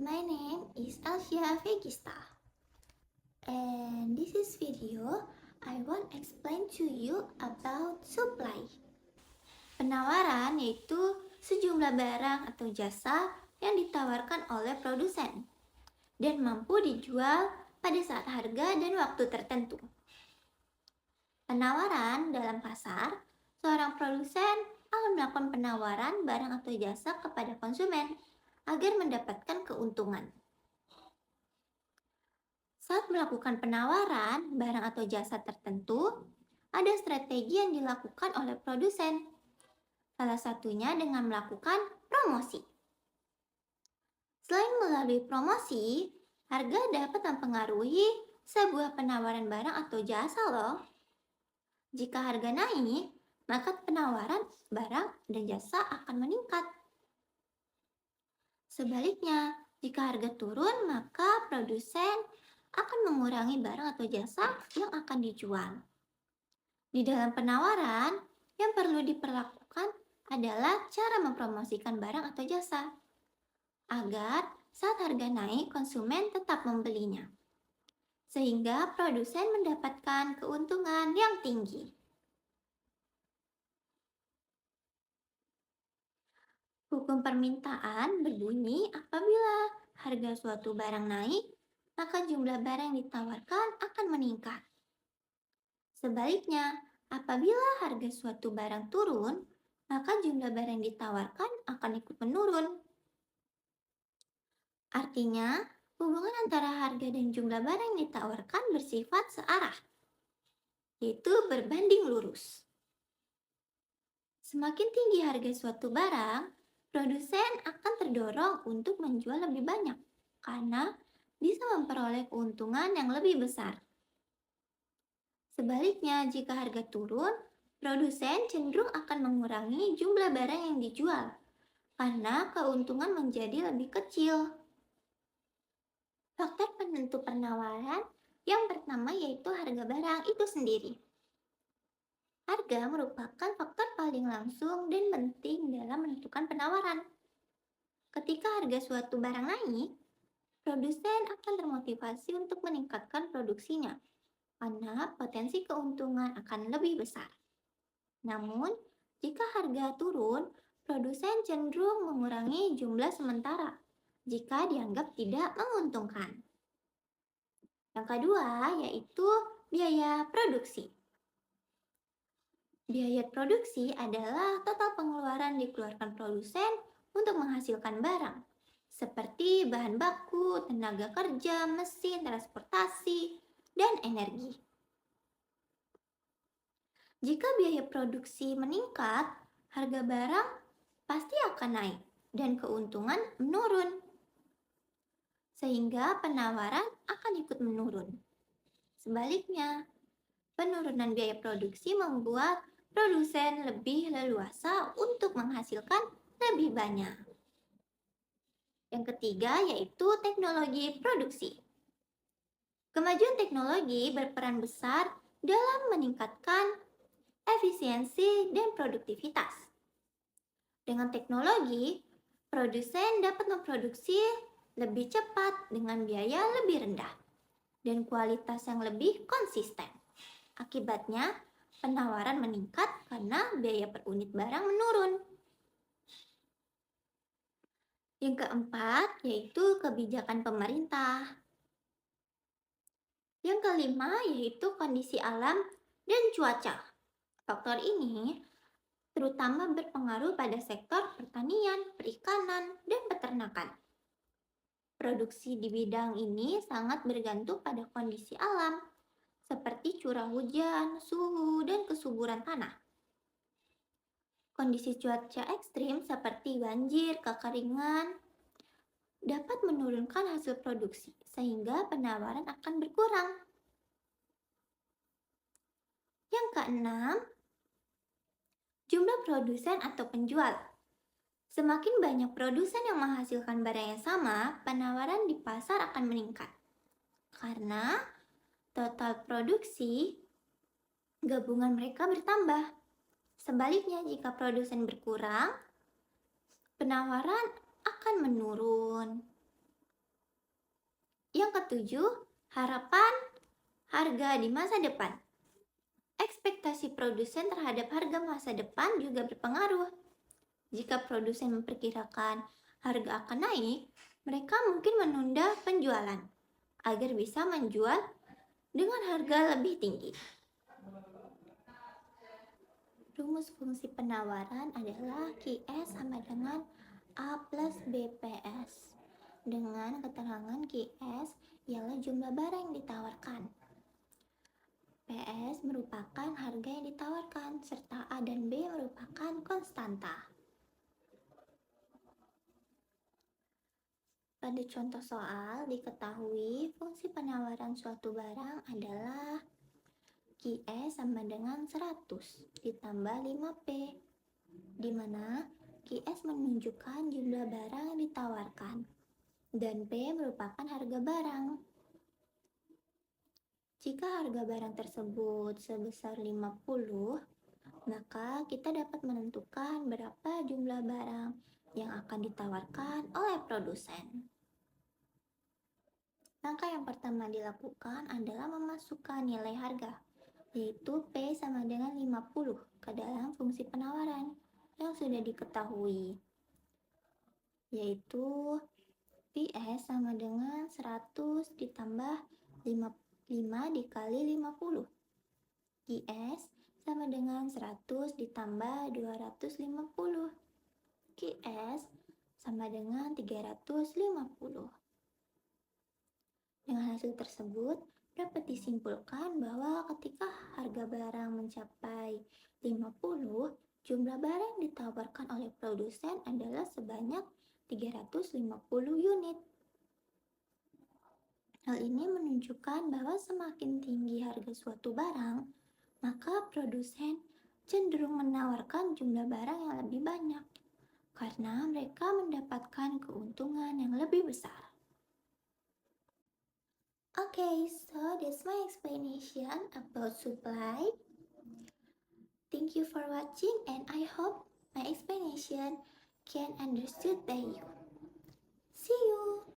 My name is Elvia Vegista, and this is video I want explain to you about supply. Penawaran yaitu sejumlah barang atau jasa yang ditawarkan oleh produsen dan mampu dijual pada saat harga dan waktu tertentu. Penawaran dalam pasar, seorang produsen akan melakukan penawaran barang atau jasa kepada konsumen agar mendapatkan keuntungan. Saat melakukan penawaran barang atau jasa tertentu, ada strategi yang dilakukan oleh produsen. Salah satunya dengan melakukan promosi. Selain melalui promosi, harga dapat mempengaruhi sebuah penawaran barang atau jasa loh. Jika harga naik, maka penawaran barang dan jasa akan meningkat. Sebaliknya, jika harga turun, maka produsen akan mengurangi barang atau jasa yang akan dijual. Di dalam penawaran, yang perlu diperlakukan adalah cara mempromosikan barang atau jasa, agar saat harga naik, konsumen tetap membelinya, sehingga produsen mendapatkan keuntungan yang tinggi. Hukum permintaan berbunyi apabila harga suatu barang naik, maka jumlah barang yang ditawarkan akan meningkat. Sebaliknya, apabila harga suatu barang turun, maka jumlah barang yang ditawarkan akan ikut menurun. Artinya, hubungan antara harga dan jumlah barang yang ditawarkan bersifat searah, yaitu berbanding lurus. Semakin tinggi harga suatu barang, produsen akan terdorong untuk menjual lebih banyak karena bisa memperoleh keuntungan yang lebih besar. Sebaliknya, jika harga turun, produsen cenderung akan mengurangi jumlah barang yang dijual karena keuntungan menjadi lebih kecil. Faktor penentu penawaran yang pertama yaitu harga barang itu sendiri. Harga merupakan faktor paling langsung dan penting dalam menentukan penawaran. Ketika harga suatu barang naik, produsen akan termotivasi untuk meningkatkan produksinya karena potensi keuntungan akan lebih besar. Namun, jika harga turun, produsen cenderung mengurangi jumlah sementara jika dianggap tidak menguntungkan. Yang kedua yaitu biaya produksi. Biaya produksi adalah total pengeluaran dikeluarkan produsen untuk menghasilkan barang, seperti bahan baku, tenaga kerja, mesin, transportasi, dan energi. Jika biaya produksi meningkat, harga barang pasti akan naik dan keuntungan menurun, sehingga penawaran akan ikut menurun. Sebaliknya, penurunan biaya produksi membuat produsen lebih leluasa untuk menghasilkan lebih banyak. Yang ketiga yaitu teknologi produksi. Kemajuan teknologi berperan besar dalam meningkatkan efisiensi dan produktivitas. Dengan teknologi, produsen dapat memproduksi lebih cepat dengan biaya lebih rendah dan kualitas yang lebih konsisten. Akibatnya, penawaran meningkat karena biaya per unit barang menurun. Yang keempat yaitu kebijakan pemerintah. Yang kelima yaitu kondisi alam dan cuaca. Faktor ini terutama berpengaruh pada sektor pertanian, perikanan, dan peternakan. Produksi di bidang ini sangat bergantung pada kondisi alam, seperti curah hujan, suhu, dan kesuburan tanah. Kondisi cuaca ekstrim seperti banjir, kekeringan, dapat menurunkan hasil produksi, sehingga penawaran akan berkurang. Yang keenam, jumlah produsen atau penjual. Semakin banyak produsen yang menghasilkan barang yang sama, penawaran di pasar akan meningkat. Karena total produksi gabungan mereka bertambah. Sebaliknya, jika produsen berkurang, penawaran akan menurun. Yang ketujuh, harapan harga di masa depan. Ekspektasi produsen terhadap harga masa depan juga berpengaruh. Jika produsen memperkirakan harga akan naik, mereka mungkin menunda penjualan agar bisa menjual dengan harga lebih tinggi. Rumus fungsi penawaran adalah QS sama dengan A plus BPS. Dengan keterangan QS ialah jumlah barang yang ditawarkan. PS merupakan harga yang ditawarkan, serta A dan B merupakan konstanta. Pada contoh soal, diketahui fungsi penawaran suatu barang adalah QS sama dengan 100 ditambah 5P, di mana QS menunjukkan jumlah barang yang ditawarkan, dan P merupakan harga barang. Jika harga barang tersebut sebesar 50, maka kita dapat menentukan berapa jumlah barang yang akan ditawarkan oleh produsen. Langkah yang pertama dilakukan adalah memasukkan nilai harga, yaitu P sama dengan 50 ke dalam fungsi penawaran yang sudah diketahui, yaitu PS sama dengan 100 ditambah 5 dikali 50. QS sama dengan 100 ditambah 250. QS sama dengan 350. Dengan hasil tersebut, dapat disimpulkan bahwa ketika harga barang mencapai 50, jumlah barang yang ditawarkan oleh produsen adalah sebanyak 350 unit. Hal ini menunjukkan bahwa semakin tinggi harga suatu barang, maka produsen cenderung menawarkan jumlah barang yang lebih banyak karena mereka mendapatkan keuntungan yang lebih besar. Okay, so that's my explanation about supply. Thank you for watching, and I hope my explanation can understood by you. See you!